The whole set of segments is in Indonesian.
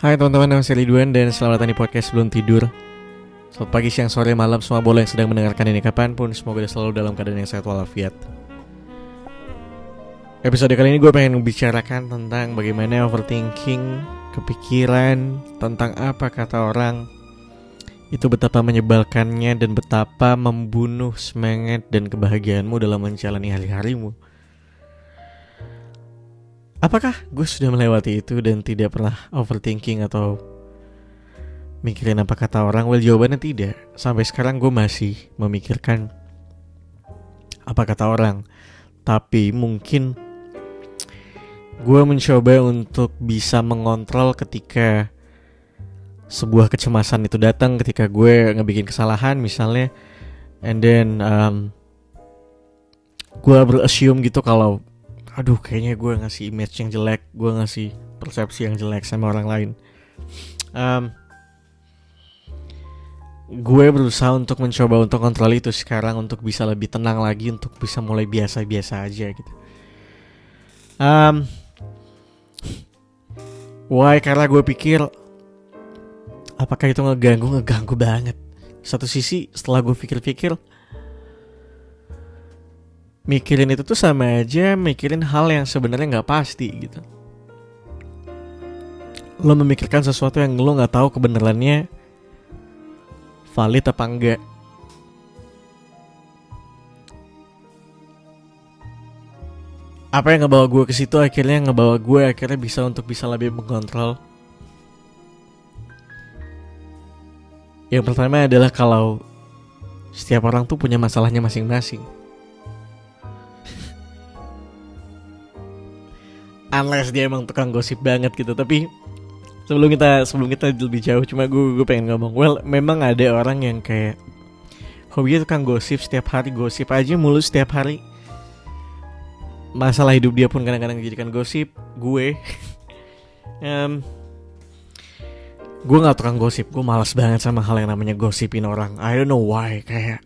Hai teman-teman, nama saya Ridwan dan selamat datang di podcast Sebelum Tidur. Selamat pagi, siang, sore, malam, semua boleh yang sedang mendengarkan ini kapanpun. Semoga selalu dalam keadaan yang sehat walafiat. Episode kali ini gue pengen membicarakan tentang bagaimana overthinking, kepikiran, tentang apa kata orang, itu betapa menyebalkannya dan betapa membunuh semangat dan kebahagiaanmu dalam menjalani hari-harimu. Apakah gue sudah melewati itu dan tidak pernah overthinking atau mikirin apa kata orang? Well, jawabannya tidak. Sampai sekarang gue masih memikirkan apa kata orang. Tapi mungkin gue mencoba untuk bisa mengontrol ketika sebuah kecemasan itu datang, ketika gue ngebikin kesalahan misalnya, and then gue berassume gitu kalau aduh kayaknya gue ngasih image yang jelek, gue ngasih persepsi yang jelek sama orang lain. Gue berusaha untuk mencoba untuk kontrol itu sekarang, untuk bisa lebih tenang lagi, untuk bisa mulai biasa-biasa aja gitu. Why? Karena gue pikir apakah itu ngeganggu banget. Satu sisi setelah gue pikir-pikir, mikirin itu tuh sama aja mikirin hal yang sebenarnya nggak pasti gitu. Lo memikirkan sesuatu yang lo nggak tahu kebenarannya valid apa enggak. Apa yang ngebawa gue ke situ akhirnya bisa untuk bisa lebih mengontrol. Yang pertama adalah kalau setiap orang tuh punya masalahnya masing-masing. Unless dia emang tukang gosip banget gitu. Tapi sebelum kita lebih jauh, cuma gue pengen ngomong, well, memang ada orang yang kayak hobinya tukang gosip, setiap hari gosip aja mulu setiap hari. Masalah hidup dia pun kadang-kadang dijadikan gosip. Gue gue gak tukang gosip. Gue malas banget sama hal yang namanya gosipin orang. I don't know why. Kayak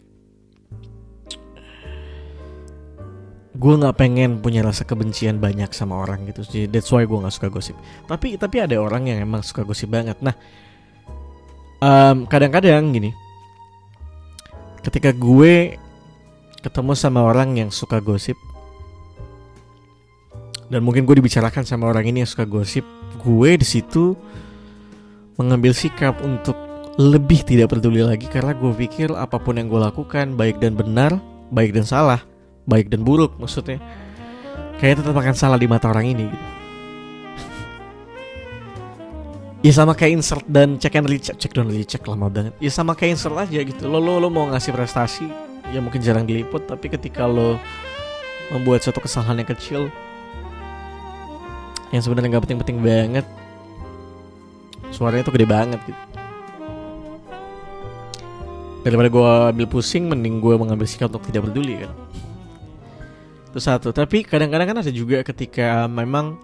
gue gak pengen punya rasa kebencian banyak sama orang gitu. Jadi that's why gue gak suka gosip. Tapi ada orang yang emang suka gosip banget. Nah, kadang-kadang gini, ketika gue ketemu sama orang yang suka gosip, dan mungkin gue dibicarakan sama orang ini yang suka gosip, gue di situ mengambil sikap untuk lebih tidak peduli lagi. Karena gue pikir apapun yang gue lakukan, baik dan benar, baik dan salah, baik dan buruk maksudnya, kayaknya tetap akan salah di mata orang ini gitu. Ya sama kayak insert dan check dan recheck lama banget. Ya sama kayak insert aja gitu. Lo mau ngasih prestasi ya mungkin jarang diliput, tapi ketika lo membuat suatu kesalahan yang kecil yang sebenarnya nggak penting-penting banget, suaranya tuh gede banget gitu. Daripada gue ambil pusing, mending gue mengambil sikap untuk tidak peduli kan. Itu satu. Tapi kadang-kadang kan ada juga ketika memang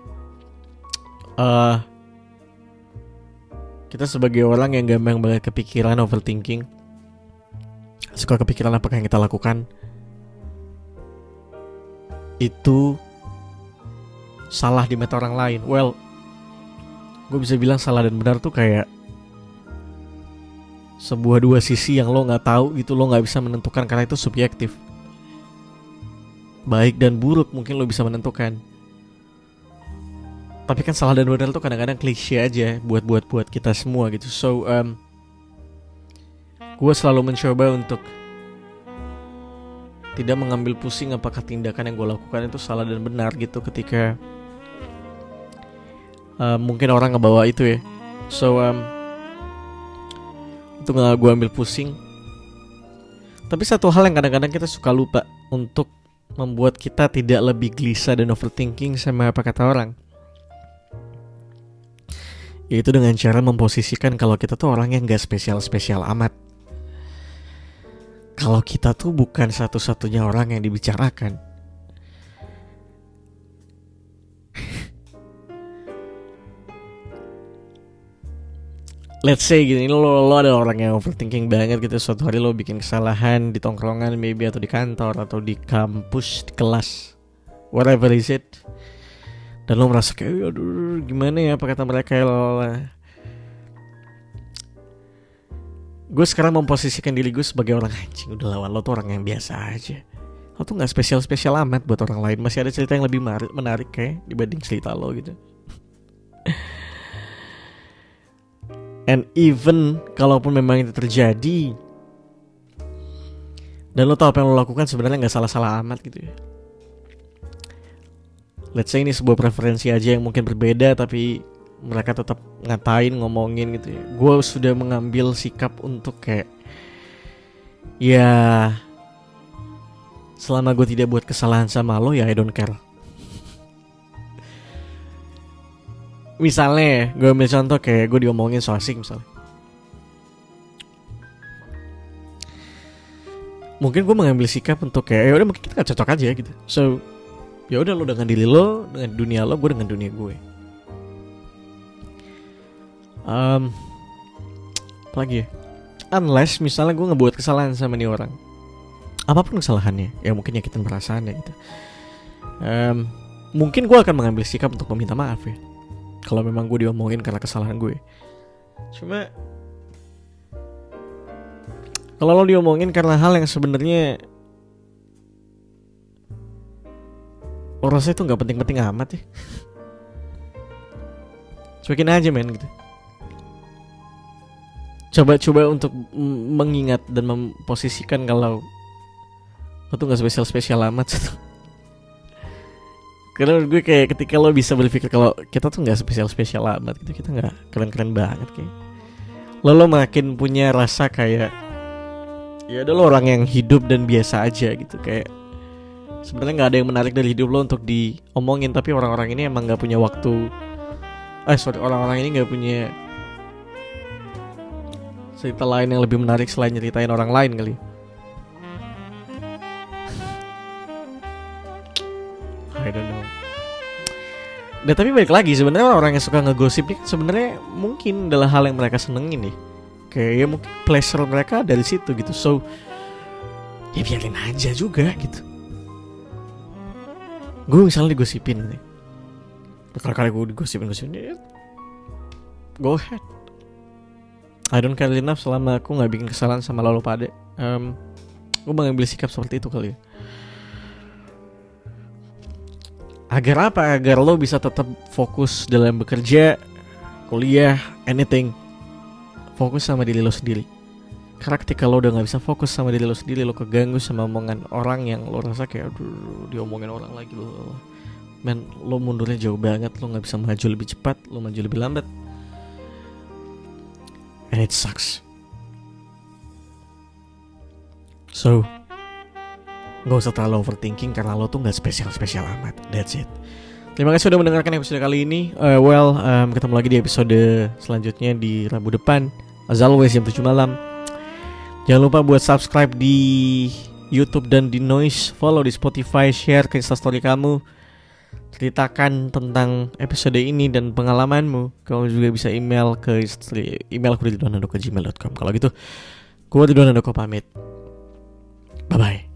kita sebagai orang yang gampang banget kepikiran, overthinking, suka kepikiran apakah yang kita lakukan itu salah di mata orang lain. Well, gue bisa bilang salah dan benar tuh kayak sebuah dua sisi yang lo gak tahu gitu. Lo gak bisa menentukan karena itu subjektif. Baik dan buruk mungkin lo bisa menentukan. Tapi kan salah dan benar tuh kadang-kadang klise aja buat kita semua gitu. So gue selalu mencoba untuk tidak mengambil pusing apakah tindakan yang gue lakukan itu salah dan benar gitu ketika mungkin orang ngebawa itu ya. So itu gak gue ambil pusing. Tapi satu hal yang kadang-kadang kita suka lupa untuk membuat kita tidak lebih gelisah dan overthinking sama apa kata orang, yaitu dengan cara memposisikan kalau kita tuh orang yang gak spesial-spesial amat. Kalau kita tuh bukan satu-satunya orang yang dibicarakan. Let's say gini, lo ada orang yang overthinking banget gitu. Suatu hari lo bikin kesalahan di tongkrongan maybe, atau di kantor, atau di kampus, di kelas, whatever is it. Dan lo merasa kayak aduh gimana ya apa kata mereka ya. gue sekarang memposisikan diri gue sebagai orang anjing. Udah lawan lo tuh orang yang biasa aja. Lo tuh gak spesial-spesial amat buat orang lain. Masih ada cerita yang lebih menarik kayak dibanding cerita lo gitu. And even kalaupun memang itu terjadi dan lo tau apa yang lo lakukan sebenarnya gak salah-salah amat gitu ya. Let's say ini sebuah preferensi aja yang mungkin berbeda, tapi mereka tetap ngatain, ngomongin gitu ya. Gue sudah mengambil sikap untuk kayak, ya selama gue tidak buat kesalahan sama lo, ya I don't care. Misalnya gue ambil contoh kayak gue diomongin so asik misalnya. Mungkin gue mengambil sikap untuk kayak, ya udah mungkin kita gak cocok aja gitu. So ya udah, lo dengan diri lo, dengan dunia lo, gue dengan dunia gue. Apalagi ya, unless misalnya gue ngebuat kesalahan sama nih orang, apapun kesalahannya, ya mungkin nyakitin perasaannya gitu, mungkin gue akan mengambil sikap untuk meminta maaf ya, kalau memang gue diomongin karena kesalahan gue. Cuma kalau lo diomongin karena hal yang sebenarnya lo rasa itu nggak penting-penting amat ya, cuekin aja men gitu. Coba untuk mengingat dan memposisikan kalau lo tuh gak spesial-spesial amat. Karena menurut gue kayak ketika lo bisa berpikir kalau kita tuh gak spesial-spesial amat gitu, kita gak keren-keren banget kayak, lo makin punya rasa kayak ya udah lo orang yang hidup dan biasa aja gitu. Kayak sebenarnya gak ada yang menarik dari hidup lo untuk diomongin, tapi orang-orang ini emang gak punya waktu. Orang-orang ini gak punya cerita lain yang lebih menarik selain nyeritain orang lain kali. I don't know. Nah tapi balik lagi, sebenarnya orang yang suka ngegosip ini sebenarnya mungkin adalah hal yang mereka senengin nih. Kayak ya mungkin pleasure mereka dari situ gitu. So ya biarin aja juga gitu. Gue misalnya digosipin nih, berkali-kali gue digosipin ya, go ahead. I don't care enough selama aku gak bikin kesalahan sama lo pada. Gue mengambil sikap seperti itu kali ya. Agar apa? Agar lo bisa tetap fokus dalam bekerja, kuliah, anything. Fokus sama diri lo sendiri. Karena ketika lo udah gak bisa fokus sama diri lo sendiri, lo keganggu sama omongan orang yang lo rasa kayak aduh diomongin orang lagi lo. Man, lo mundurnya jauh banget. Lo gak bisa maju lebih cepat, lo maju lebih lambat. And it sucks. So gak usah terlalu overthinking karena lo tuh gak spesial-spesial amat. That's it. Terima kasih sudah mendengarkan episode kali ini. Ketemu lagi di episode selanjutnya di Rabu depan, as always jam 7 malam. Jangan lupa buat subscribe di YouTube dan di Noise, follow di Spotify, share ke Instastory kamu, ceritakan tentang episode ini dan pengalamanmu. Kamu juga bisa email ke email aku di ridwanandoko@gmail.com. Kalau gitu, gue Ridwan Handoko pamit. Bye bye.